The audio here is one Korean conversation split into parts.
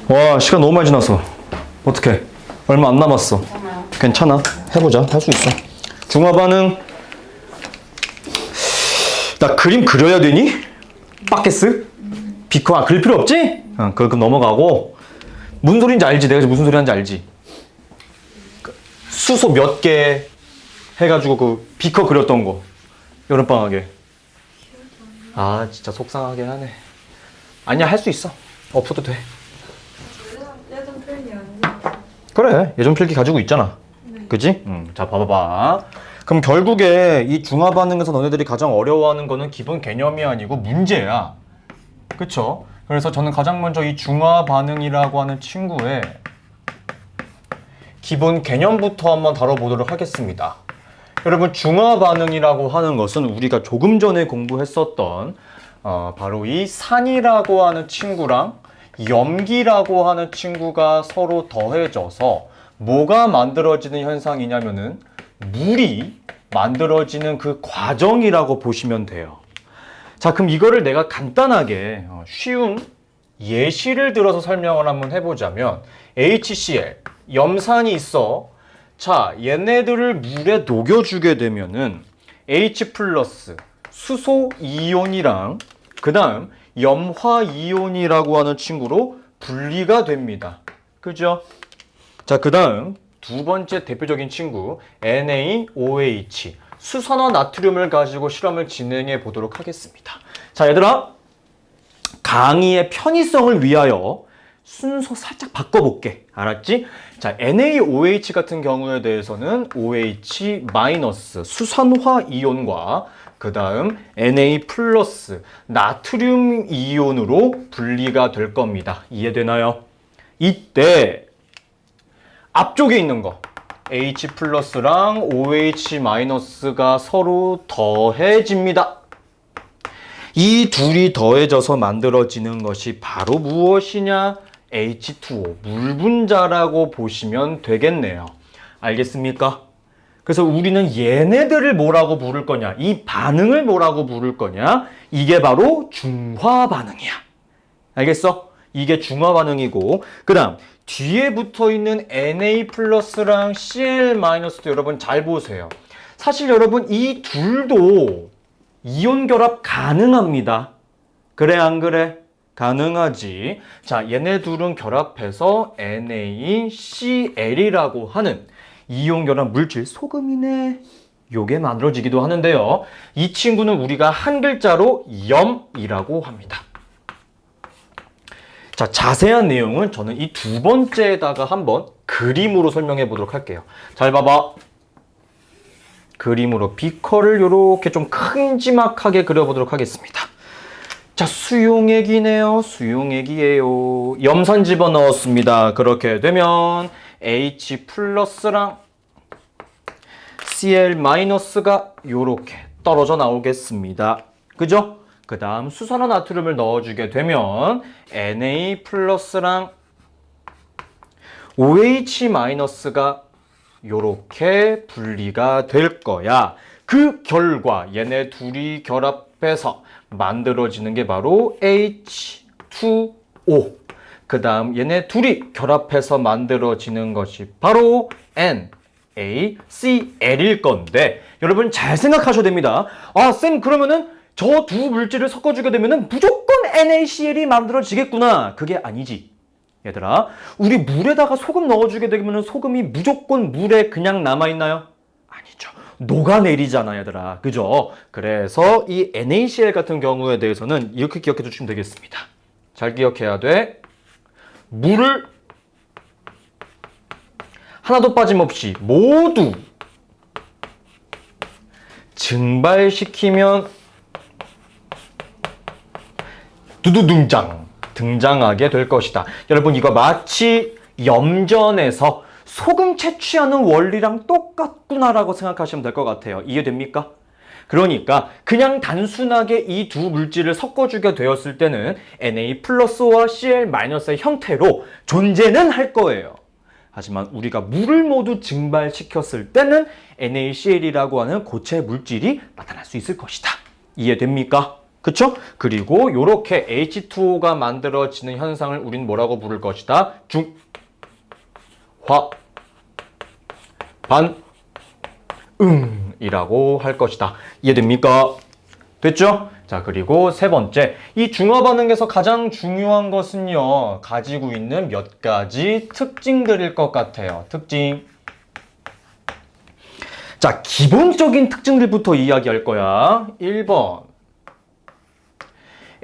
와, 시간 너무 많이 지났어. 어떡해. 얼마 안 남았어. 괜찮아요. 괜찮아. 해보자. 할 수 있어. 중화 반응. 나 그림 그려야 되니? 바켓스? 비커, 그릴 필요 없지? 그럼 넘어가고. 무슨 소리인지 알지? 내가 무슨 소리 하는지 알지? 수소 몇 개 해가지고 그 비커 그렸던 거. 여름방학에. 아, 진짜 속상하게 하네. 아니야, 할 수 있어. 없어도 돼. 예전 필기 아니지? 그래, 예전 필기 가지고 있잖아. 네. 그지? 자, 봐봐봐. 그럼 결국에 이 중화 반응에서 너네들이 가장 어려워하는 거는 기본 개념이 아니고 문제야. 그쵸? 그래서 저는 가장 먼저 이 중화 반응이라고 하는 친구의 기본 개념부터 한번 다뤄보도록 하겠습니다. 여러분, 중화 반응이라고 하는 것은 우리가 조금 전에 공부했었던 바로 이 산이라고 하는 친구랑 염기라고 하는 친구가 서로 더해져서 뭐가 만들어지는 현상이냐면은 물이 만들어지는 그 과정이라고 보시면 돼요. 자, 그럼 이거를 내가 간단하게 쉬운 예시를 들어서 설명을 한번 해보자면 HCl, 염산이 있어. 자, 얘네들을 물에 녹여주게 되면은 H 플러스 수소 이온이랑 그 다음 염화 이온이라고 하는 친구로 분리가 됩니다. 그죠? 자, 그 다음 두 번째 대표적인 친구 NaOH 수산화 나트륨을 가지고 실험을 진행해 보도록 하겠습니다. 자, 얘들아, 강의의 편의성을 위하여 순서 살짝 바꿔볼게. 알았지? 자, NaOH 같은 경우에 대해서는 OH- 수산화 이온과 그 다음 Na 플러스 나트륨 이온으로 분리가 될 겁니다. 이해되나요? 이때 앞쪽에 있는 거 H 플러스랑 OH 마이너스가 서로 더해집니다. 이 둘이 더해져서 만들어지는 것이 바로 무엇이냐? H2O, 물 분자라고 보시면 되겠네요. 알겠습니까? 그래서 우리는 얘네들을 뭐라고 부를 거냐? 이 반응을 뭐라고 부를 거냐? 이게 바로 중화 반응이야. 알겠어? 이게 중화 반응이고, 그 다음 뒤에 붙어 있는 Na 플러스랑 Cl 마이너스도 여러분 잘 보세요. 사실 여러분 이 둘도 이온 결합 가능합니다. 그래, 안 그래? 가능하지. 자, 얘네 둘은 결합해서 NaCl이라고 하는 이온 결합 물질 소금이네. 요게 만들어지기도 하는데요. 이 친구는 우리가 한 글자로 염이라고 합니다. 자, 자세한 내용은 저는 이 두 번째에다가 한번 그림으로 설명해 보도록 할게요. 잘 봐봐. 그림으로 비커를 이렇게 좀 큼지막하게 그려보도록 하겠습니다. 자, 수용액이네요. 수용액이에요. 염산 집어넣었습니다. 그렇게 되면 H 플러스랑 Cl 마이너스가 이렇게 떨어져 나오겠습니다. 그죠? 그 다음 수산화 나트륨을 넣어주게 되면 Na 플러스랑 OH 마이너스가 요렇게 분리가 될 거야. 그 결과 얘네 둘이 결합해서 만들어지는 게 바로 H2O. 그 다음 얘네 둘이 결합해서 만들어지는 것이 바로 NaCl일 건데 여러분 잘 생각하셔야 됩니다. 아, 쌤, 그러면은 저 두 물질을 섞어주게 되면은 무조건 NaCl이 만들어지겠구나. 그게 아니지. 얘들아, 우리 물에다가 소금 넣어주게 되면 소금이 무조건 물에 그냥 남아있나요? 아니죠. 녹아내리잖아, 얘들아. 그죠? 그래서 이 NaCl 같은 경우에 대해서는 이렇게 기억해 주시면 되겠습니다. 잘 기억해야 돼. 물을 하나도 빠짐없이 모두 증발시키면 등장하게 될 것이다. 여러분, 이거 마치 염전에서 소금 채취하는 원리랑 똑같구나라고 생각하시면 될 것 같아요. 이해됩니까? 그러니까 그냥 단순하게 이 두 물질을 섞어주게 되었을 때는 Na 플러스와 Cl 마이너스의 형태로 존재는 할 거예요. 하지만 우리가 물을 모두 증발시켰을 때는 NaCl이라고 하는 고체 물질이 나타날 수 있을 것이다. 이해됩니까? 그쵸? 그리고 요렇게 H2O가 만들어지는 현상을 우린 뭐라고 부를 것이다? 중화 반응이라고 할 것이다. 이해됩니까? 됐죠? 자, 그리고 세 번째. 이 중화 반응에서 가장 중요한 것은요, 가지고 있는 몇 가지 특징들일 것 같아요. 특징. 자, 기본적인 특징들부터 이야기할 거야. 1번.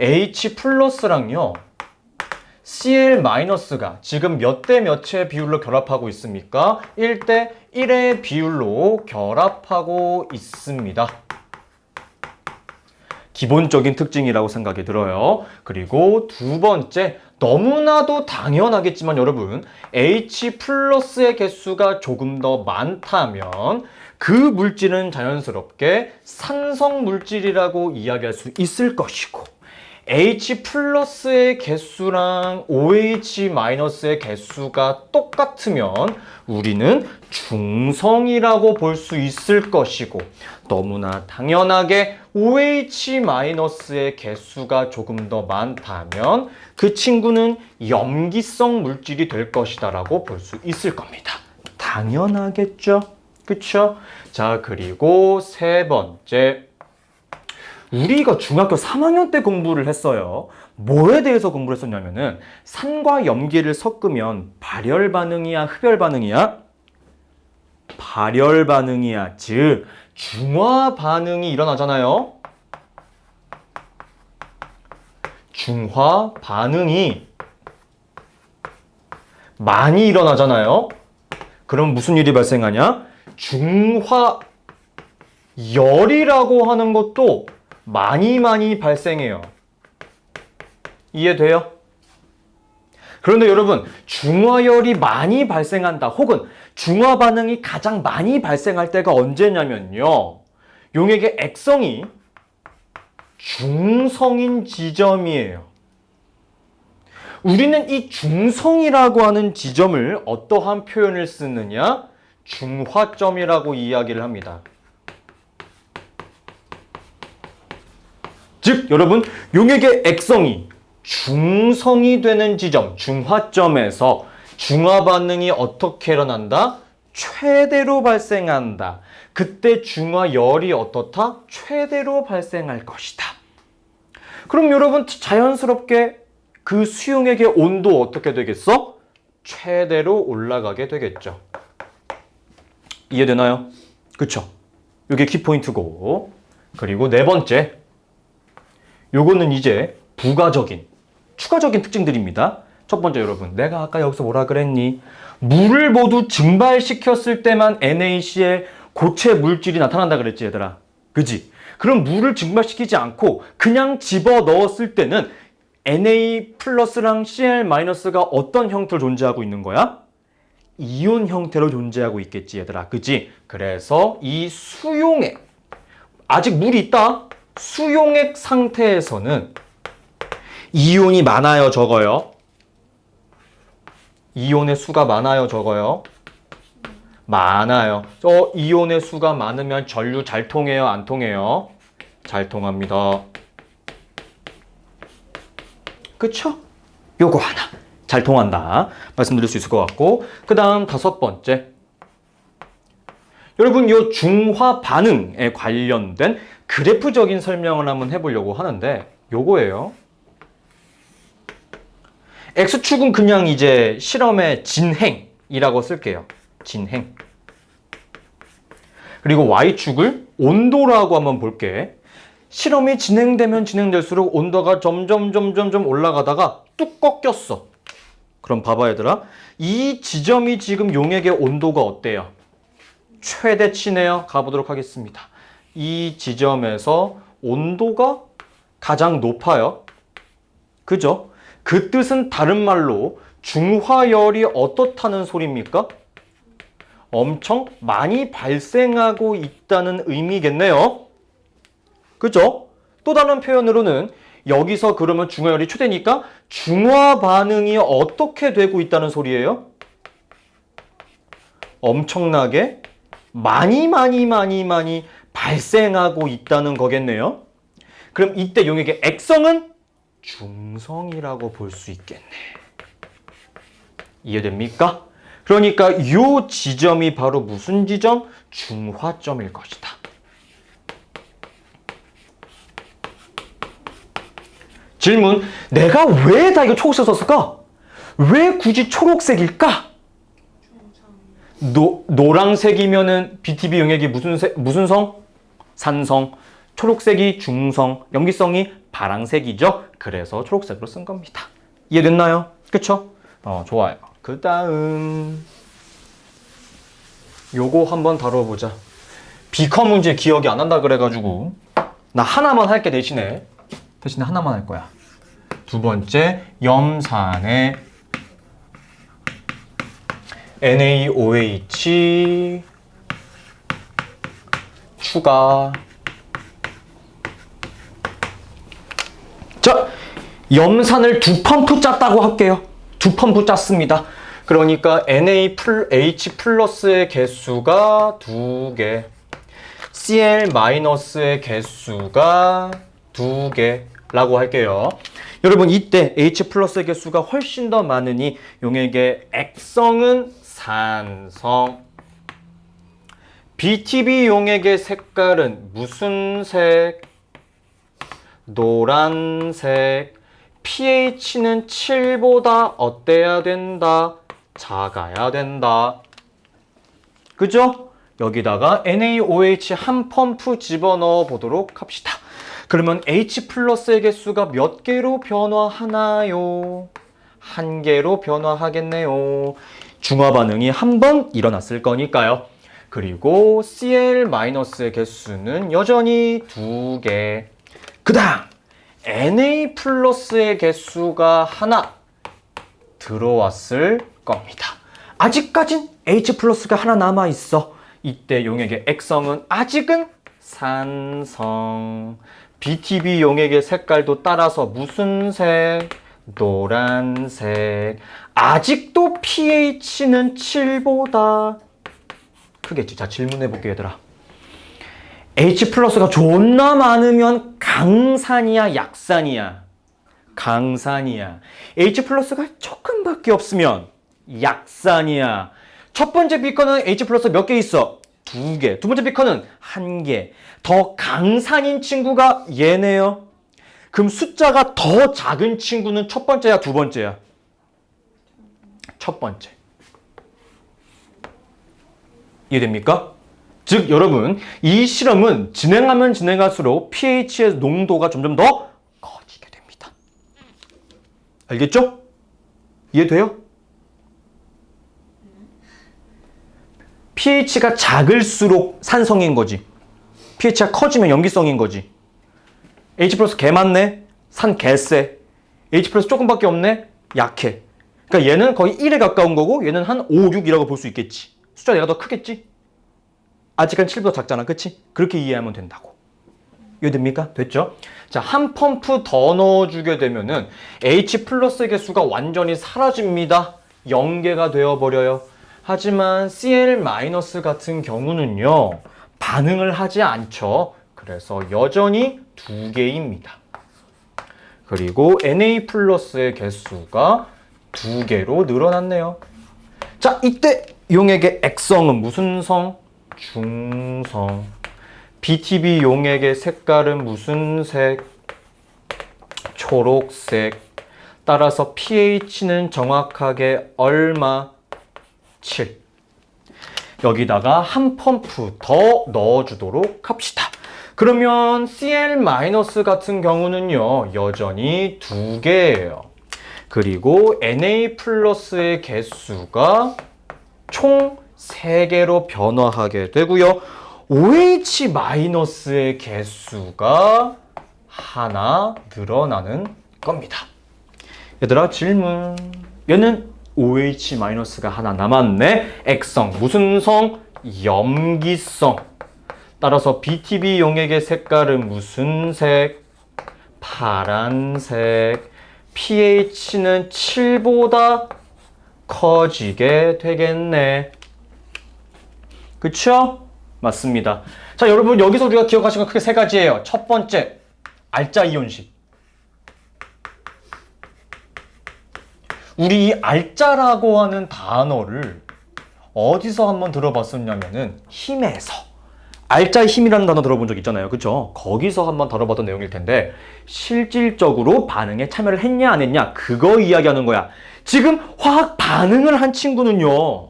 H 플러스랑요, Cl-가 지금 몇 대 몇의 비율로 결합하고 있습니까? 1대 1의 비율로 결합하고 있습니다. 기본적인 특징이라고 생각이 들어요. 그리고 두 번째, 너무나도 당연하겠지만 여러분, H 플러스의 개수가 조금 더 많다면 그 물질은 자연스럽게 산성 물질이라고 이야기할 수 있을 것이고, H 플러스의 개수랑 OH 마이너스의 개수가 똑같으면 우리는 중성이라고 볼 수 있을 것이고, 너무나 당연하게 OH 마이너스의 개수가 조금 더 많다면 그 친구는 염기성 물질이 될 것이다 라고 볼 수 있을 겁니다. 당연하겠죠? 그쵸? 자, 그리고 세 번째. 우리가 중학교 3학년 때 공부를 했어요. 뭐에 대해서 공부를 했었냐면은 산과 염기를 섞으면 발열 반응이야, 흡열 반응이야? 발열 반응이야. 즉 중화 반응이 일어나잖아요. 중화 반응이 많이 일어나잖아요. 그럼 무슨 일이 발생하냐? 중화열이라고 하는 것도 많이 발생해요. 이해돼요? 그런데 여러분, 중화열이 많이 발생한다, 혹은 중화 반응이 가장 많이 발생할 때가 언제냐면요, 용액의 액성이 중성인 지점이에요. 우리는 이 중성이라고 하는 지점을 어떠한 표현을 쓰느냐? 중화점이라고 이야기를 합니다. 즉 여러분, 용액의 액성이 중성이 되는 지점, 중화점에서 중화 반응이 어떻게 일어난다? 최대로 발생한다. 그때 중화열이 어떻다? 최대로 발생할 것이다. 그럼 여러분, 자연스럽게 그 수용액의 온도 어떻게 되겠어? 최대로 올라가게 되겠죠. 이해되나요? 그쵸? 이게 키포인트고. 그리고 네 번째, 요거는 이제 부가적인, 추가적인 특징들입니다. 첫 번째, 여러분, 내가 아까 여기서 뭐라 그랬니? 물을 모두 증발시켰을 때만 NaCl 고체 물질이 나타난다 그랬지, 얘들아. 그지? 그럼 물을 증발시키지 않고 그냥 집어 넣었을 때는 Na 플러스랑 Cl 마이너스가 어떤 형태로 존재하고 있는 거야? 이온 형태로 존재하고 있겠지, 얘들아. 그지? 그래서 이 수용액, 아직 물이 있다? 수용액 상태에서는 이온이 많아요, 적어요? 이온의 수가 많아요, 적어요? 많아요. 저 이온의 수가 많으면 전류 잘 통해요, 안 통해요? 잘 통합니다. 그쵸? 요거 하나 잘 통한다 말씀드릴 수 있을 것 같고, 그 다음 다섯 번째, 여러분, 요 중화 반응에 관련된 그래프적인 설명을 한번 해보려고 하는데 요거예요. X축은 그냥 이제 실험의 진행이라고 쓸게요. 진행. 그리고 Y축을 온도라고 한번 볼게. 실험이 진행되면 진행될수록 온도가 점점 올라가다가 뚝 꺾였어. 그럼 봐봐, 얘들아. 이 지점이 지금 용액의 온도가 어때요? 최대치네요. 가보도록 하겠습니다. 이 지점에서 온도가 가장 높아요. 그죠? 그 뜻은 다른 말로 중화열이 어떻다는 소리입니까? 엄청 많이 발생하고 있다는 의미겠네요. 그죠? 또 다른 표현으로는 여기서 그러면 중화열이 최대니까 중화 반응이 어떻게 되고 있다는 소리예요? 엄청나게 많이 발생하고 있다는 거겠네요. 그럼 이때 용액의 액성은 중성이라고 볼 수 있겠네. 이해됩니까? 그러니까 이 지점이 바로 무슨 지점? 중화점일 것이다. 질문, 내가 왜 다 이거 초록색 썼을까? 왜 굳이 초록색일까? 노란색이면은 BTB 용액이 무슨 성? 산성. 초록색이 중성, 염기성이 파랑색이죠. 그래서 초록색으로 쓴 겁니다. 이해됐나요? 그쵸? 좋아요. 그 다음 요거 한번 다뤄보자. 비커 문제 기억이 안 난다 그래가지고 나 하나만 할게. 대신에 하나만 할 거야. 두 번째, 염산에 NaOH 추가. 자, 염산을 2펌프 짰다고 할게요. 2펌프 짰습니다. 그러니까 NaH 플러스의 개수가 2개, Cl 마이너스의 개수가 2개라고 할게요. 여러분, 이때 H 플러스의 개수가 훨씬 더 많으니 용액의 액성은 산성. BTB 용액의 색깔은 무슨 색? 노란색. pH는 7보다 어때야 된다? 작아야 된다. 그죠? 여기다가 NaOH 한 펌프 집어넣어 보도록 합시다. 그러면 H 플러스의 개수가 몇 개로 변화하나요? 1개로 변화하겠네요. 중화 반응이 한 번 일어났을 거니까요. 그리고 Cl 마이너스의 개수는 여전히 2개. 그 다음 Na 플러스의 개수가 하나 들어왔을 겁니다. 아직까진 H 플러스가 하나 남아있어. 이때 용액의 액성은 아직은 산성. BTB 용액의 색깔도 따라서 무슨 색? 노란색. 아직도 pH는 7보다 크겠지. 자, 질문해 볼게요, 얘들아. H 플러스가 존나 많으면 강산이야, 약산이야? 강산이야. H 플러스가 조금밖에 없으면 약산이야. 첫 번째 비커는 H 플러스 몇 개 있어? 2개. 두 번째 비커는 1개. 더 강산인 친구가 얘네요. 그럼 숫자가 더 작은 친구는 첫 번째야, 두 번째야? 첫 번째. 이해됩니까? 즉 여러분, 이 실험은 진행하면 진행할수록 pH의 농도가 점점 더 커지게 됩니다. 알겠죠? 이해돼요? pH가 작을수록 산성인 거지. pH가 커지면 염기성인 거지. H 플러스 개 많네? 산 개쎄. H 플러스 조금밖에 없네? 약해. 그러니까 얘는 거의 1에 가까운 거고 얘는 한 5, 6이라고 볼 수 있겠지. 숫자 얘가 더 크겠지? 아직 한 7보다 작잖아. 그치? 그렇게 이해하면 된다고. 이해됩니까? 됐죠? 자, 한 펌프 더 넣어주게 되면은 H 플러스의 개수가 완전히 사라집니다. 0개가 되어버려요. 하지만 Cl 마이너스 같은 경우는요, 반응을 하지 않죠. 그래서 여전히 2개입니다. 그리고 Na 플러스의 개수가 2개로 늘어났네요. 자, 이때 용액의 액성은 무슨 성? 중성. BTB 용액의 색깔은 무슨 색? 초록색. 따라서 pH는 정확하게 얼마? 7. 여기다가 한 펌프 더 넣어주도록 합시다. 그러면 Cl- 같은 경우는요, 여전히 2개예요. 그리고 Na 플러스의 개수가 총 3개로 변화하게 되고요. OH-의 개수가 하나 늘어나는 겁니다. 얘들아, 질문. 얘는 OH-가 하나 남았네. 액성, 무슨 성? 염기성. 따라서 BTB 용액의 색깔은 무슨 색? 파란색. pH는 7보다 커지게 되겠네. 그쵸? 맞습니다. 자, 여러분, 여기서 우리가 기억하시는 건 크게 3가지예요. 첫 번째, 알짜 이온식. 우리 이 알짜라고 하는 단어를 어디서 한번 들어봤었냐면은 힘에서. 알짜의 힘이라는 단어 들어본 적 있잖아요. 그쵸? 거기서 한번 다뤄봤던 내용일 텐데 실질적으로 반응에 참여를 했냐 안 했냐 그거 이야기하는 거야. 지금 화학 반응을 한 친구는요.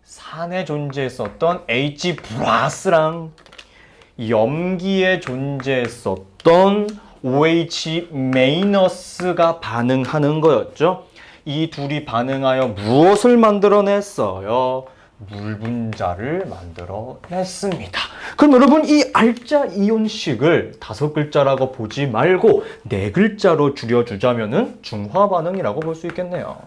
산에 존재했었던 H 플러스랑 염기에 존재했었던 OH 마이너스가 반응하는 거였죠. 이 둘이 반응하여 무엇을 만들어냈어요? 물 분자를 만들어냈습니다. 그럼 여러분 이 알짜 이온식을 5글자라고 보지 말고 4글자로 줄여주자면은 중화 반응이라고 볼 수 있겠네요.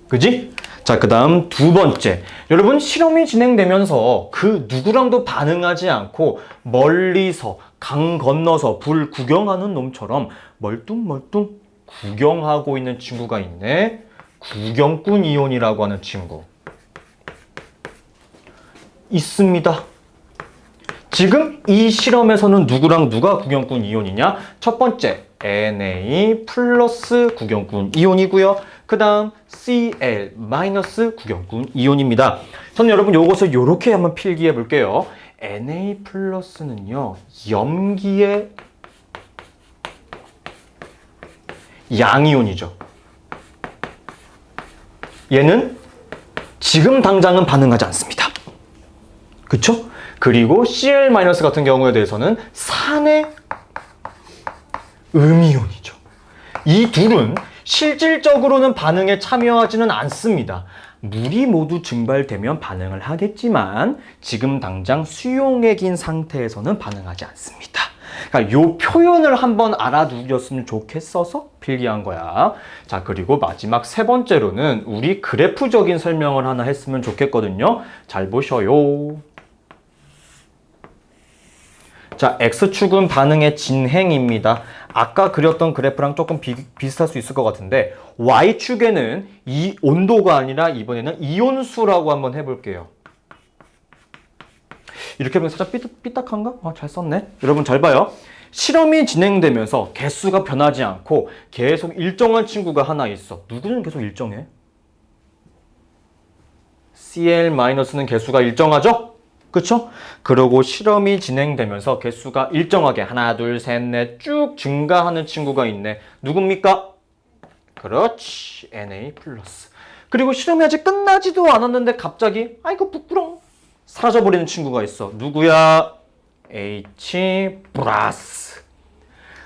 그지? 자, 그 다음 2번째. 여러분, 실험이 진행되면서 그 누구랑도 반응하지 않고 멀리서 강 건너서 불 구경하는 놈처럼 멀뚱멀뚱 구경하고 있는 친구가 있네. 구경꾼 이온이라고 하는 친구. 있습니다. 지금 이 실험에서는 누구랑 누가 구경꾼 이온이냐? 첫 번째, Na 플러스 구경꾼 이온이고요. 그 다음 Cl 마이너스 구경꾼 이온입니다. 저는 여러분 요것을 이렇게 한번 필기해 볼게요. Na 플러스는요, 염기의 양이온이죠. 얘는 지금 당장은 반응하지 않습니다. 그쵸? 그리고 Cl 마이너스 같은 경우에 대해서는 산의 음이온이죠. 이 둘은 실질적으로는 반응에 참여하지는 않습니다. 물이 모두 증발되면 반응을 하겠지만 지금 당장 수용액인 상태에서는 반응하지 않습니다. 그러니까 이 표현을 한번 알아두셨으면 좋겠어서 필기한 거야. 자, 그리고 마지막 3번째로는 우리 그래프적인 설명을 하나 했으면 좋겠거든요. 잘 보셔요. 자, X축은 반응의 진행입니다. 아까 그렸던 그래프랑 조금 비슷할 수 있을 것 같은데 Y축에는 이 온도가 아니라 이번에는 이온수라고 한번 해볼게요. 이렇게 보면 살짝 삐딱한가? 잘 썼네. 여러분 잘 봐요. 실험이 진행되면서 개수가 변하지 않고 계속 일정한 친구가 하나 있어. 누구는 계속 일정해? Cl-는 개수가 일정하죠? 그쵸? 그리고 실험이 진행되면서 개수가 일정하게 하나, 둘, 셋, 넷 쭉 증가하는 친구가 있네. 누굽니까? 그렇지. Na+. 그리고 실험이 아직 끝나지도 않았는데 갑자기 아이고 부끄러워. 사라져버리는 친구가 있어. 누구야? H+.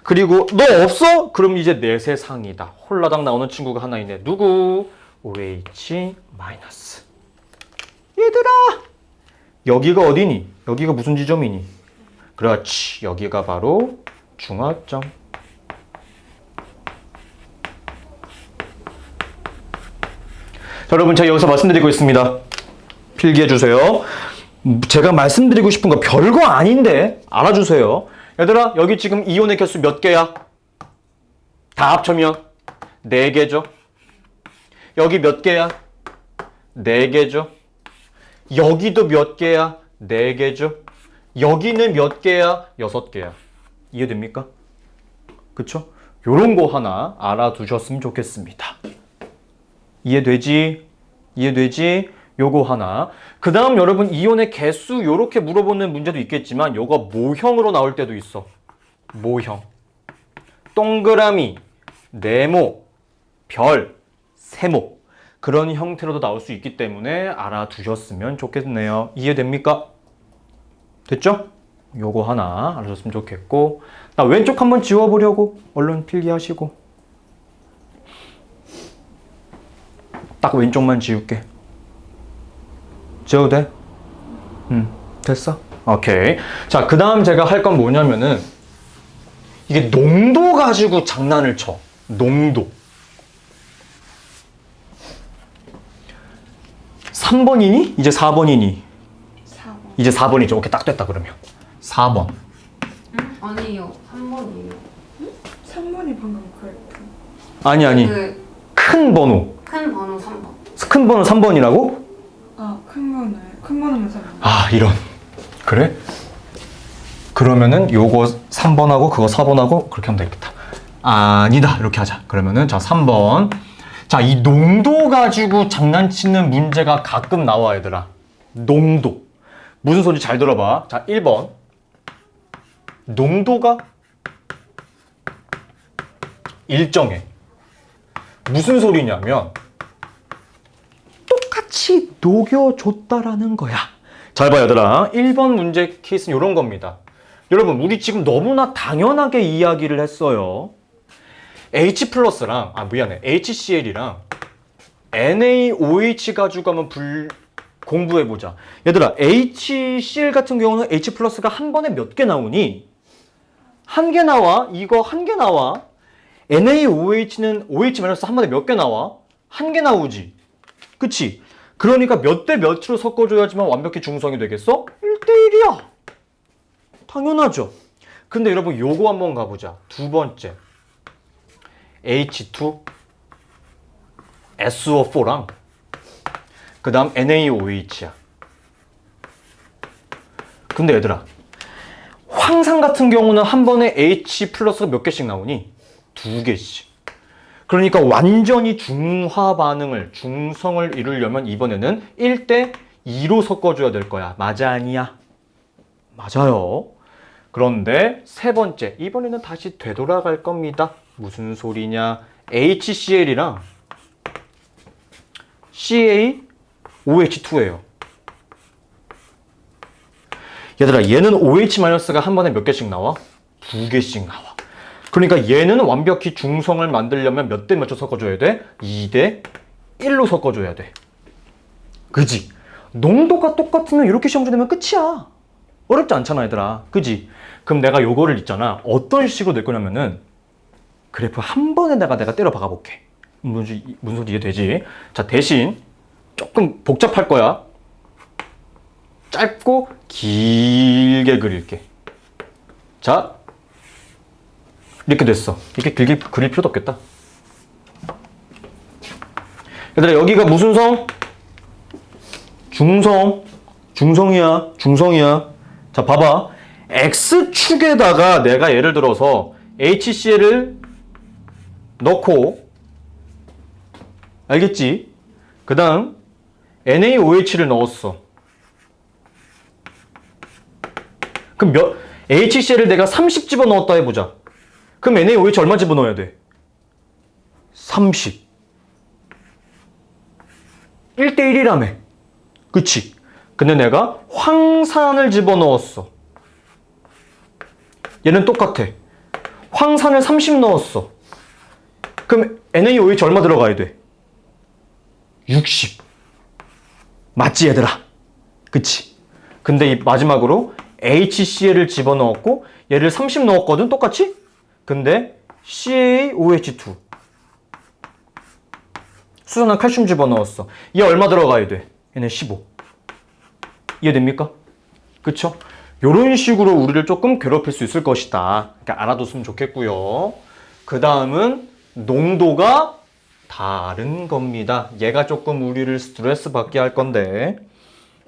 그리고 너 없어? 그럼 이제 내 세상이다. 홀라당 나오는 친구가 하나 있네. 누구? OH-. 얘들아! 여기가 어디니? 여기가 무슨 지점이니? 그렇지. 여기가 바로 중화점. 자, 여러분 제가 여기서 말씀드리고 있습니다. 필기해 주세요. 제가 말씀드리고 싶은 거 별거 아닌데 알아주세요. 얘들아, 여기 지금 이온의 개수 몇 개야? 다 합쳐면 4개죠. 여기 몇 개야? 4개죠. 여기도 몇 개야? 4개죠. 여기는 몇 개야? 6개야. 이해됩니까? 그쵸? 요런 거 하나 알아두셨으면 좋겠습니다. 이해되지? 이해되지? 요거 하나. 그 다음 여러분 이온의 개수 요렇게 물어보는 문제도 있겠지만 요거 모형으로 나올 때도 있어. 모형. 동그라미, 네모, 별, 세모. 그런 형태로도 나올 수 있기 때문에 알아두셨으면 좋겠네요. 이해됩니까? 됐죠? 요거 하나 알아줬으면 좋겠고. 나 왼쪽 한번 지워보려고. 얼른 필기하시고. 딱 왼쪽만 지울게. 지워도 돼? 됐어? 오케이. 자, 그 다음 제가 할 건 뭐냐면은 이게 농도 가지고 장난을 쳐. 농도. 3번이니? 이제 4번이니? 4번. 이제 4번이죠. 오케이, 딱 됐다 그러면. 4번. 아니요, 3번이에요. 3번이 방금 그랬고. 아니. 그 큰 번호. 큰 번호 3번. 큰 번호 3번이라고? 큰 거는 큰 번호면 3번. 아, 이런. 그래? 그러면은 요거 3번하고 그거 4번하고 그렇게 하면 되겠다. 아니다. 이렇게 하자. 그러면은 자 3번. 자, 이 농도 가지고 장난치는 문제가 가끔 나와 얘들아. 농도. 무슨 소리 잘 들어봐. 자, 1번. 농도가 일정해. 무슨 소리냐면 똑같이 녹여줬다라는 거야. 잘 봐 얘들아. 1번 문제 케이스는 이런 겁니다. 여러분 우리 지금 너무나 당연하게 이야기를 했어요. H 플러스랑 HCl이랑 NaOH 가지고 한번 공부해보자. 얘들아 HCl 같은 경우는 H 플러스가 한 번에 몇 개 나오니? 한 개 나와. 이거 한 개 나와. NaOH는 OH 마이너스 한 번에 몇 개 나와? 한 개 나오지. 그치? 그러니까 몇 대 몇으로 섞어줘야지만 완벽히 중성이 되겠어? 1대1이야. 당연하죠. 근데 여러분 요거 한번 가보자. 두 번째. H2, SO4랑 그 다음 NaOH야. 근데 얘들아 황산 같은 경우는 한 번에 H 플러스가 몇 개씩 나오니? 2개씩. 그러니까 완전히 중화 반응을, 중성을 이루려면 이번에는 1대 2로 섞어줘야 될 거야. 맞아 아니야? 맞아요. 그런데 세 번째, 이번에는 다시 되돌아갈 겁니다. 무슨 소리냐? HCl이랑 CaOH2예요. 얘들아 얘는 OH-가 한 번에 몇 개씩 나와? 2개씩 나와. 그러니까 얘는 완벽히 중성을 만들려면 몇 대 몇으로 섞어줘야 돼? 2대 1로 섞어줘야 돼. 그지? 농도가 똑같으면 이렇게 시험 내면 끝이야. 어렵지 않잖아 얘들아. 그지? 그럼 내가 요거를 있잖아. 어떤 식으로 낼 거냐면은 그래프 한 번에다가 내가 때려 박아볼게. 무슨 소리 이해되지? 자, 대신 조금 복잡할 거야. 짧고 길게 그릴게. 자, 이렇게 됐어. 이렇게 길게 그릴 필요도 없겠다. 얘들아 여기가 무슨 성? 중성. 중성이야. 자, 봐봐. X축에다가 내가 예를 들어서 HCl을 넣고, 알겠지? 그 다음 NaOH를 넣었어. 그럼 HCl을 내가 30 집어넣었다 해보자. 그럼 NaOH 얼마 집어넣어야 돼? 30. 1대1이라며. 그치? 근데 내가 황산을 집어넣었어. 얘는 똑같아. 황산을 30 넣었어. 그럼 NaOH 얼마 들어가야 돼? 60. 맞지 얘들아? 그치? 근데 이 마지막으로 HCl을 집어넣었고 얘를 30 넣었거든 똑같이? 근데 CaOH2 수산화 칼슘 집어넣었어. 얘 얼마 들어가야 돼? 얘는 15. 이해됩니까? 그쵸? 요런 식으로 우리를 조금 괴롭힐 수 있을 것이다. 그러니까 알아뒀으면 좋겠고요. 그 다음은 농도가 다른 겁니다. 얘가 조금 우리를 스트레스 받게 할 건데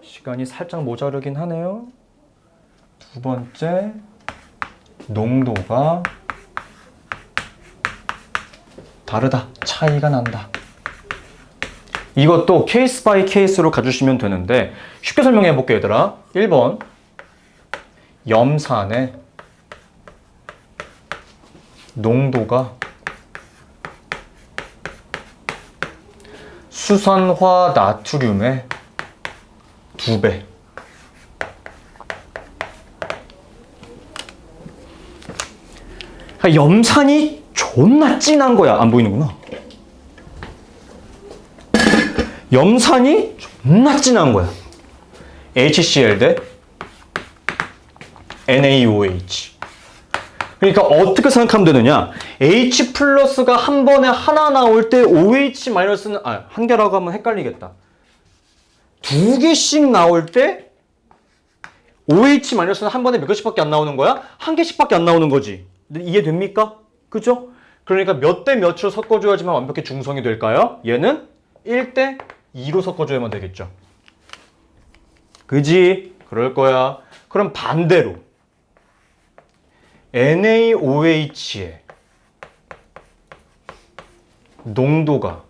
시간이 살짝 모자르긴 하네요. 두 번째, 농도가 다르다. 차이가 난다. 이것도 케이스 바이 케이스로 가주시면 되는데 쉽게 설명해 볼게요 얘들아. 1번 염산의 농도가 수산화 나트륨의 2배. 염산이 존나 진한 거야. 안 보이는구나. 염산이 존나 진한 거야. HCl 대 NaOH. 그러니까 어떻게 생각하면 되느냐? H 플러스가 한 번에 하나 나올 때 OH 마이너스는 한 개라고 하면 헷갈리겠다. 2개씩 나올 때 OH 마이너스는 한 번에 몇 개씩밖에 안 나오는 거야? 한 개씩밖에 안 나오는 거지. 이해됩니까? 그죠? 그러니까 몇 대 몇으로 섞어줘야지만 완벽히 중성이 될까요? 얘는 1대 2로 섞어줘야만 되겠죠. 그지? 그럴 거야. 그럼 반대로 NaOH의 농도가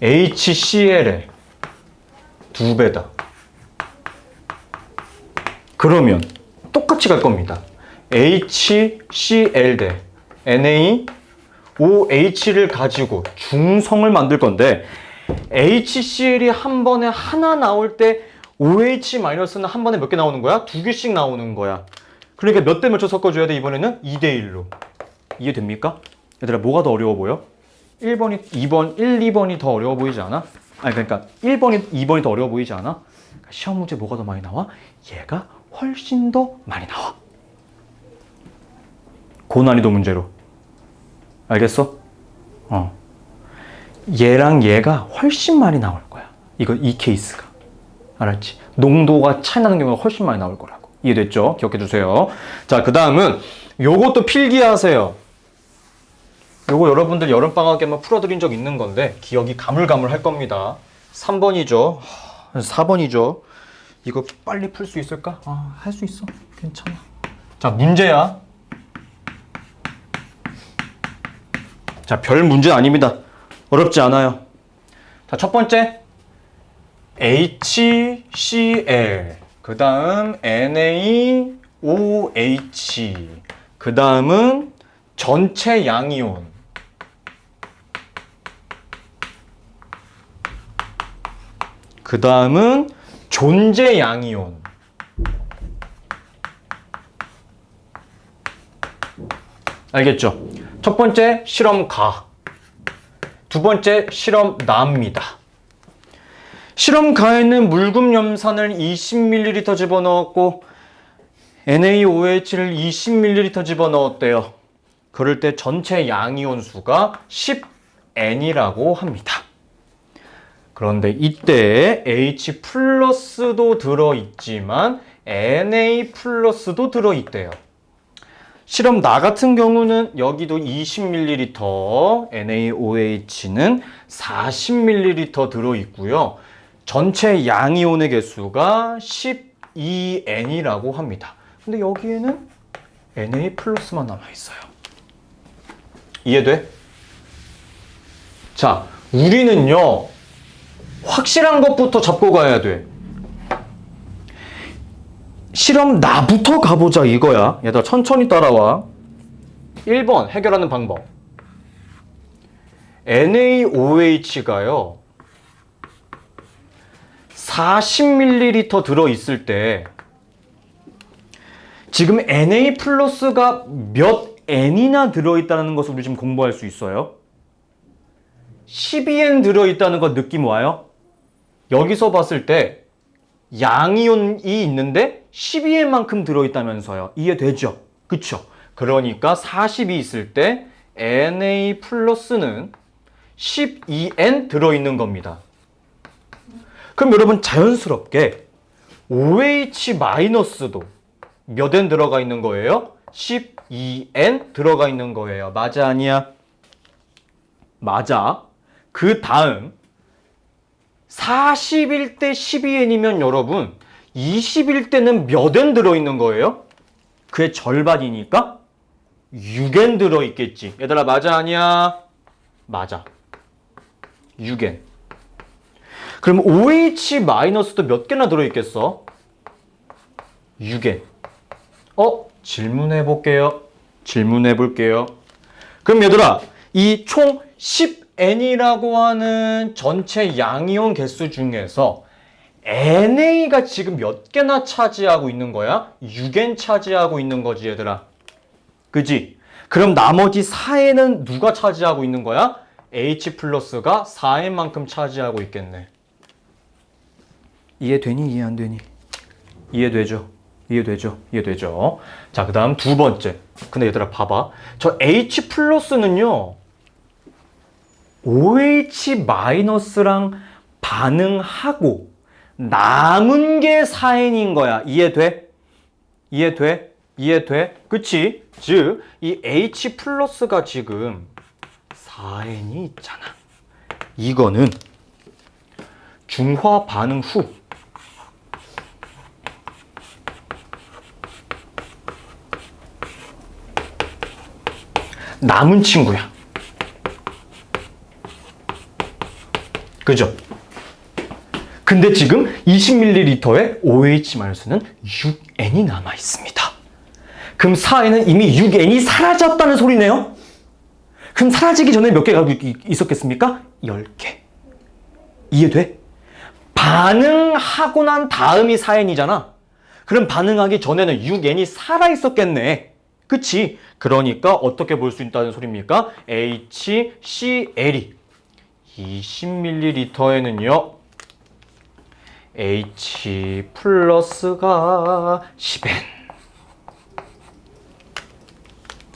HCl의 2배다. 그러면 똑같이 갈 겁니다. HCl 대 NaOH를 가지고 중성을 만들 건데 HCl이 한 번에 하나 나올 때 OH-는 한 번에 몇 개 나오는 거야? 2개씩 나오는 거야. 그러니까 몇 대 몇초 섞어줘야 돼? 이번에는 2대 1로. 이해됩니까? 얘들아, 뭐가 더 어려워 보여? 1번이 2번, 1, 2번이 더 어려워 보이지 않아? 아니, 그러니까 1번이 2번이 더 어려워 보이지 않아? 그러니까 시험 문제 뭐가 더 많이 나와? 얘가 훨씬 더 많이 나와. 고난이도 문제로. 알겠어? 얘랑 얘가 훨씬 많이 나올 거야. 이 케이스가. 알았지? 농도가 차이 나는 경우가 훨씬 많이 나올 거라고. 이해됐죠? 기억해 두세요. 자, 그 다음은 요것도 필기하세요. 요거 여러분들 여름방학에만 풀어드린 적 있는 건데 기억이 가물가물할 겁니다. 3번이죠. 4번이죠. 이거 빨리 풀 수 있을까? 할 수 있어. 괜찮아. 자, 문제야. 자, 별 문제 아닙니다. 어렵지 않아요. 자, 첫 번째. HCl. 그 다음 NaOH. 그 다음은 전체 양이온. 그 다음은 존재 양이온. 알겠죠? 첫 번째 실험 가. 두 번째 실험 나입니다. 실험 가에는 물금 염산을 20ml 집어넣었고 NaOH를 20ml 집어넣었대요. 그럴 때 전체 양이온 수가 10N이라고 합니다. 그런데 이때 H 플러스도 들어있지만 Na 플러스도 들어있대요. 실험 나 같은 경우는 여기도 20ml, NaOH는 40ml 들어있고요. 전체 양이온의 개수가 12N이라고 합니다. 근데 여기에는 Na 플러스만 남아있어요. 이해돼? 자, 우리는요, 확실한 것부터 잡고 가야 돼. 실험 나부터 가보자 이거야. 얘들아, 천천히 따라와. 1번 해결하는 방법. NaOH가요 40ml 들어있을 때 지금 Na 플러스가 몇 N이나 들어있다는 것을 우리 지금 공부할 수 있어요. 12N 들어있다는 거 느낌 와요? 여기서 봤을 때 양이온이 있는데 12N만큼 들어있다면서요. 이해되죠? 그쵸? 그러니까 40이 있을 때 Na 플러스는 12N 들어있는 겁니다. 그럼 여러분 자연스럽게 OH 마이너스도 몇 N 들어가 있는 거예요? 12N 들어가 있는 거예요. 맞아, 아니야? 맞아. 그 다음 40일 때 12N이면 여러분 20일 때는 몇 N 들어있는 거예요? 그의 절반이니까 6N 들어있겠지. 얘들아, 맞아, 아니야? 맞아. 6N. 그럼 OH 마이너스도 몇 개나 들어있겠어? 6N. 질문해 볼게요. 질문해 볼게요. 그럼 얘들아, 이 총 10N이라고 하는 전체 양이온 개수 중에서 NA가 지금 몇 개나 차지하고 있는 거야? 6N 차지하고 있는 거지, 얘들아. 그지? 그럼 나머지 4N은 누가 차지하고 있는 거야? H 플러스가 4N만큼 차지하고 있겠네. 이해되니? 이해 안 되니? 이해되죠? 이해되죠? 이해되죠? 자, 그 다음 두 번째. 근데 얘들아, 봐봐. 저 H 플러스는요, OH 마이너스랑 반응하고 남은 게 4N인 거야. 이해돼? 이해돼? 이해돼? 그치? 즉, 이 H 플러스가 지금 4N이 있잖아. 이거는 중화 반응 후 남은 친구야. 그죠? 근데 지금 20ml의 OH-는 6N이 남아 있습니다. 그럼 4N은 이미 6N이 사라졌다는 소리네요. 그럼 사라지기 전에 몇 개가 있었겠습니까? 10개. 이해돼? 반응하고 난 다음이 4N이잖아. 그럼 반응하기 전에는 6N이 살아있었겠네. 그치? 그러니까 어떻게 볼 수 있다는 소리입니까? HCl이 20ml에는요 H 플러스가 10N.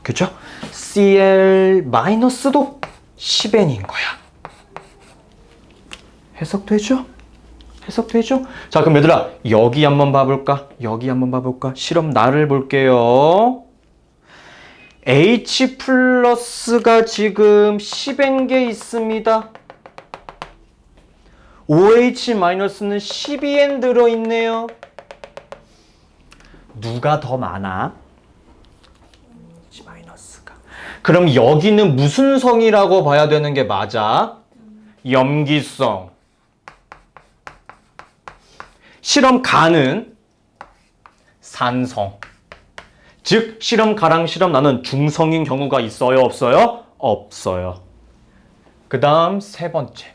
그죠? Cl 마이너스도 10N인 거야. 해석되죠? 해석되죠? 자, 그럼 얘들아, 여기 한번 봐볼까? 여기 한번 봐볼까? 실험 나를 볼게요. H 플러스가 지금 10N개 있습니다. OH 마이너스는 12N 들어있네요. 누가 더 많아? OH 마이너스가. 그럼 여기는 무슨 성이라고 봐야 되는 게 맞아? 염기성. 실험 가는 산성. 즉 실험 가랑 실험 나는 중성인 경우가 있어요, 없어요? 없어요. 그 다음 세 번째.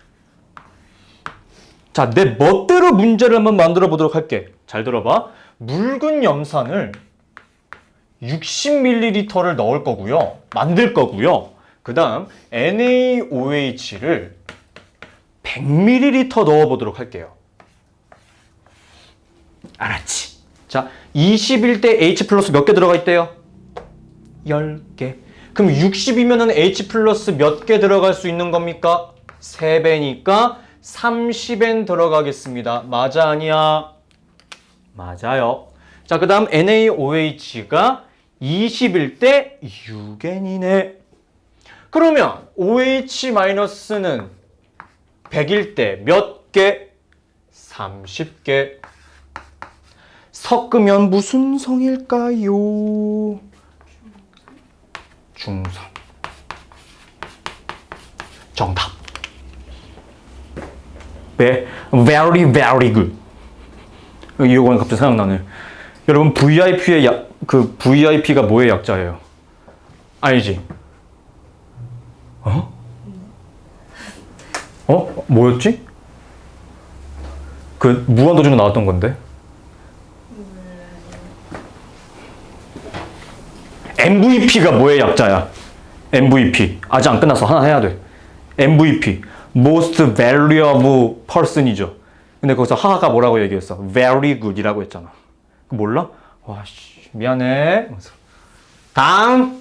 자, 내 멋대로 문제를 한번 만들어 보도록 할게. 잘 들어봐. 묽은 염산을 60ml를 넣을 거고요. 만들 거고요. 그 다음 NaOH를 100ml 넣어 보도록 할게요. 알았지? 자, 21대 H 플러스 몇 개 들어가 있대요? 10개. 그럼 60이면은 H 플러스 몇 개 들어갈 수 있는 겁니까? 3배니까 30N 들어가겠습니다. 맞아, 아니야? 맞아요. 자, 그 다음 NaOH가 21대 6N이네. 그러면 OH-는 100일 때 몇 개? 30개. 섞으면 무슨 성일까요? 중성. 정답. 네, very very good. 이거는 갑자기 생각나네. 여러분 VIP의 VIP가 뭐의 약자예요? 아니지? 어? 뭐였지? 그 무한도전에 나왔던 건데. MVP가 뭐의 약자야? MVP. 아직 안 끝났어. 하나 해야 돼. MVP. Most Valuable Person이죠. 근데 거기서 하하가 뭐라고 얘기했어? Very Good이라고 했잖아. 몰라? 와, 씨, 미안해. 다음.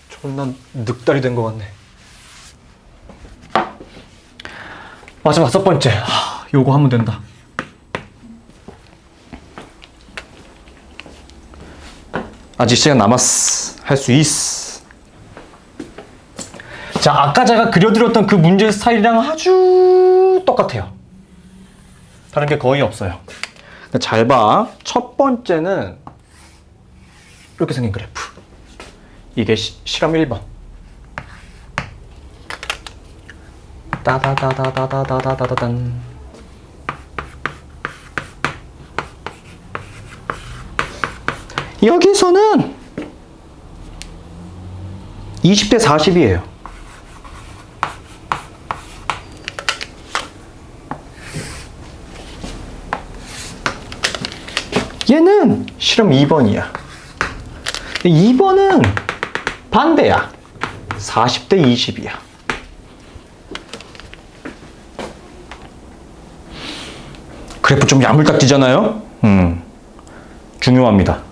존나 늑다리 된 것 같네. 마지막 5번째. 요거 하면 된다. 아직 시간 남았어. 할 수 있어. 자, 아까 제가 그려드렸던 그 문제 스타일이랑 아주 똑같아요. 다른 게 거의 없어요. 잘 봐. 첫 번째는 이렇게 생긴 그래프. 이게 실험 1번. 따다다다다다다다단. 여기서는 20대 40이에요. 얘는 실험 2번이야. 2번은 반대야. 40대 20이야. 그래프 좀 야물딱지잖아요? 중요합니다.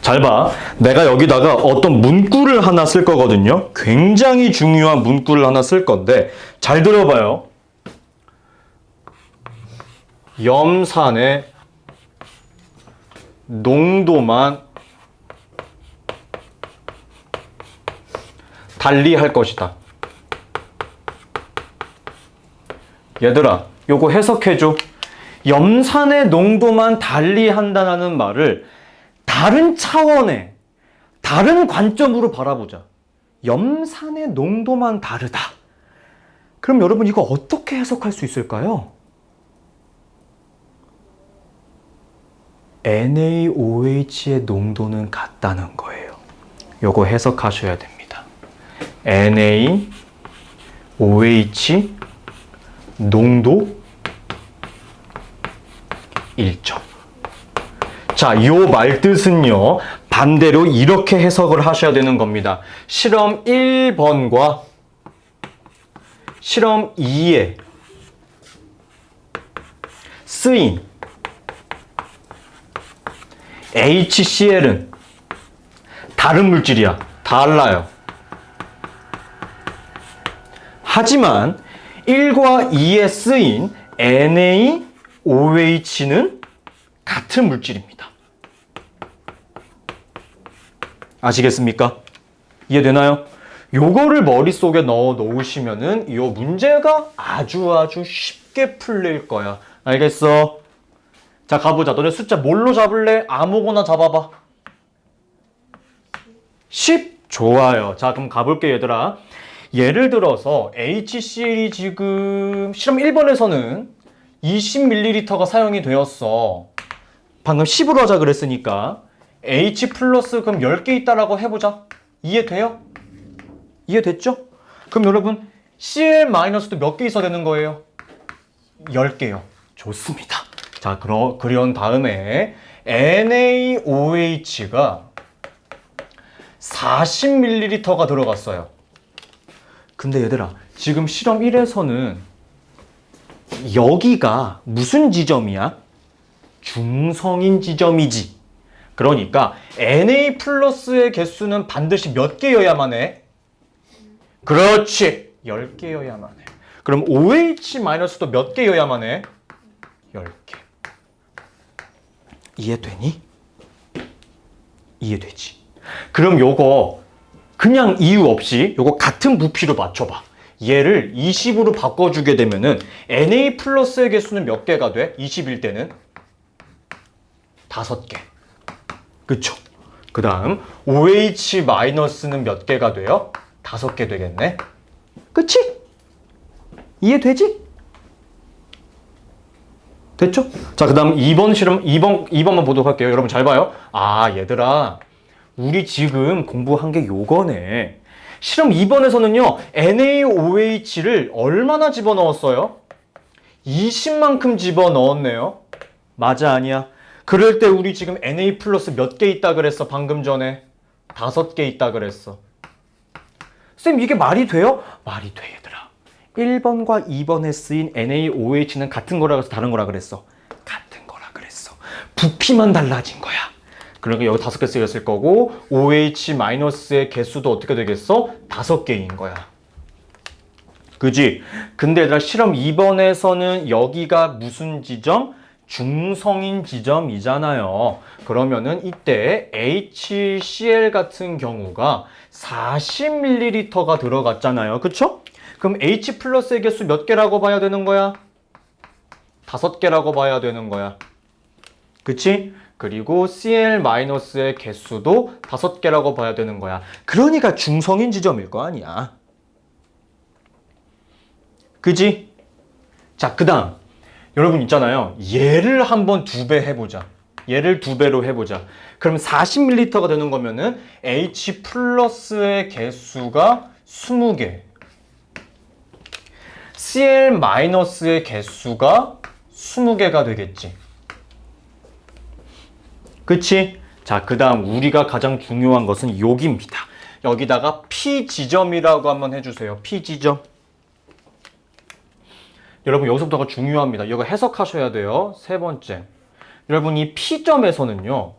잘 봐. 내가 여기다가 어떤 문구를 하나 쓸 거거든요. 굉장히 중요한 문구를 하나 쓸 건데 잘 들어봐요. 염산의 농도만 달리할 것이다. 얘들아, 요거 해석해줘. 염산의 농도만 달리한다는 말을 다른 차원의 다른 관점으로 바라보자. 염산의 농도만 다르다. 그럼 여러분 이거 어떻게 해석할 수 있을까요? NaOH의 농도는 같다는 거예요. 요거 해석하셔야 됩니다. NaOH 농도 1점. 자, 요 말뜻은요, 반대로 이렇게 해석을 하셔야 되는 겁니다. 실험 1번과 실험 2에 쓰인 HCl은 다른 물질이야. 달라요. 하지만 1과 2에 쓰인 NaOH는 같은 물질입니다. 아시겠습니까? 이해되나요? 요거를 머릿속에 넣어 놓으시면은 요 문제가 아주 쉽게 풀릴 거야. 알겠어? 자, 가보자. 너네 숫자 뭘로 잡을래? 아무거나 잡아봐. 10? 좋아요. 자, 그럼 가볼게, 얘들아. 예를 들어서 HCl이 지금 실험 1번에서는 20ml가 사용이 되었어. 방금 10으로 하자 그랬으니까 H 플러스 그럼 10개 있다라고 해보자. 이해돼요? 이해됐죠? 그럼 여러분 Cl 마이너스도 몇 개 있어야 되는 거예요? 10개요. 좋습니다. 자, 그런 다음에 NaOH가 40ml가 들어갔어요. 근데 얘들아, 지금 실험 1에서는 여기가 무슨 지점이야? 중성인 지점이지. 그러니까 Na 플러스의 개수는 반드시 몇 개여야만 해? 그렇지. 10개여야만 해. 그럼 OH 마이너스도 몇 개여야만 해? 10개. 이해되니? 이해되지? 그럼 요거 그냥 이유 없이 요거 같은 부피로 맞춰봐. 얘를 20으로 바꿔주게 되면은 Na 플러스의 개수는 몇 개가 돼? 20일 때는 5개. 그쵸? 그 다음 OH 마이너스는 몇 개가 돼요? 5개 되겠네. 그치? 이해되지? 됐죠? 자, 그 다음 2번 실험, 2번만 보도록 할게요. 여러분 잘 봐요. 아, 얘들아. 우리 지금 공부한 게 요거네. 실험 2번에서는요, NaOH를 얼마나 집어넣었어요? 20만큼 집어넣었네요. 맞아, 아니야? 그럴 때 우리 지금 Na 플러스 몇 개 있다 그랬어, 방금 전에? 5개 있다 그랬어. 쌤, 이게 말이 돼요? 말이 돼, 얘들아. 1번과 2번에 쓰인 NaOH는 같은 거라 그래서 다른 거라 그랬어. 같은 거라 그랬어. 부피만 달라진 거야. 그러니까 여기 5개 쓰였을 거고 OH-의 개수도 어떻게 되겠어? 5개인 거야. 그지? 근데 얘들아, 실험 2번에서는 여기가 무슨 지점? 중성인 지점이잖아요. 그러면은 이때 HCl 같은 경우가 40ml가 들어갔잖아요. 그쵸? 그럼 H 플러스의 개수 몇 개라고 봐야 되는 거야? 5개라고 봐야 되는 거야. 그치? 그리고 Cl 마이너스의 개수도 5개라고 봐야 되는 거야. 그러니까 중성인 지점일 거 아니야. 그지? 자, 그 다음. 여러분 있잖아요. 얘를 한번 2배 해보자. 얘를 2배로 해보자. 그럼 40ml가 되는 거면은 H 플러스의 개수가 20개. Cl 마이너스의 개수가 20개가 되겠지. 그치? 자, 그 다음 우리가 가장 중요한 것은 여기입니다. 여기다가 P 지점이라고 한번 해주세요. P 지점. 여러분 여기서부터가 중요합니다. 이거 해석하셔야 돼요. 세 번째. 여러분 이 P점에서는요.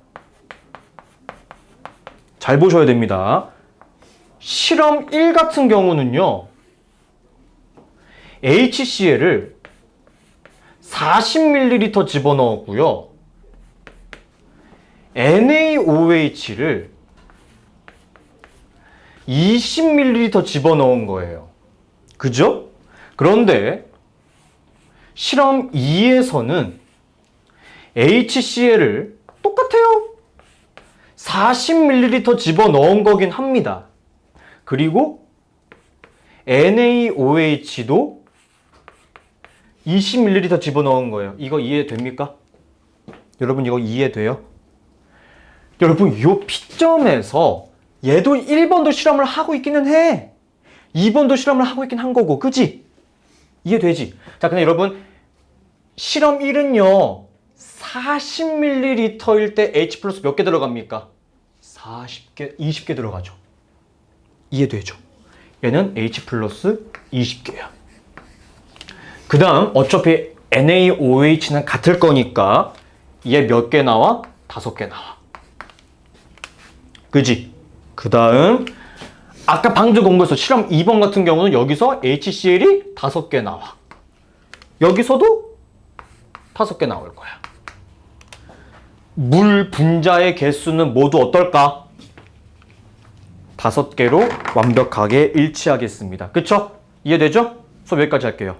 잘 보셔야 됩니다. 실험 1 같은 경우는요. HCl을 40ml 집어넣었고요. NaOH를 20ml 집어넣은 거예요. 그죠? 그런데 실험 2에서는 HCl을 똑같아요. 40ml 집어넣은 거긴 합니다. 그리고 NaOH도 20ml 집어넣은 거예요. 이거 이해됩니까? 여러분 이거 이해돼요? 여러분 이 P점에서 얘도 1번도 실험을 하고 있기는 해. 2번도 실험을 하고 있긴 한 거고, 그지? 이해되지? 자, 근데 여러분 실험 1은요 40ml일 때 H 플러스 몇 개 들어갑니까? 40개, 20개 들어가죠. 이해되죠? 얘는 H 플러스 20개야. 그 다음 어차피 NaOH는 같을 거니까 얘 몇 개 나와? 5개 나와. 그지? 그 다음 아까 방금 본 거에서 실험 2번 같은 경우는 여기서 HCl이 5개 나와. 여기서도 5개 나올 거야. 물 분자의 개수는 모두 어떨까? 5개로 완벽하게 일치하겠습니다. 그쵸? 이해되죠? 수업 여기까지 할게요.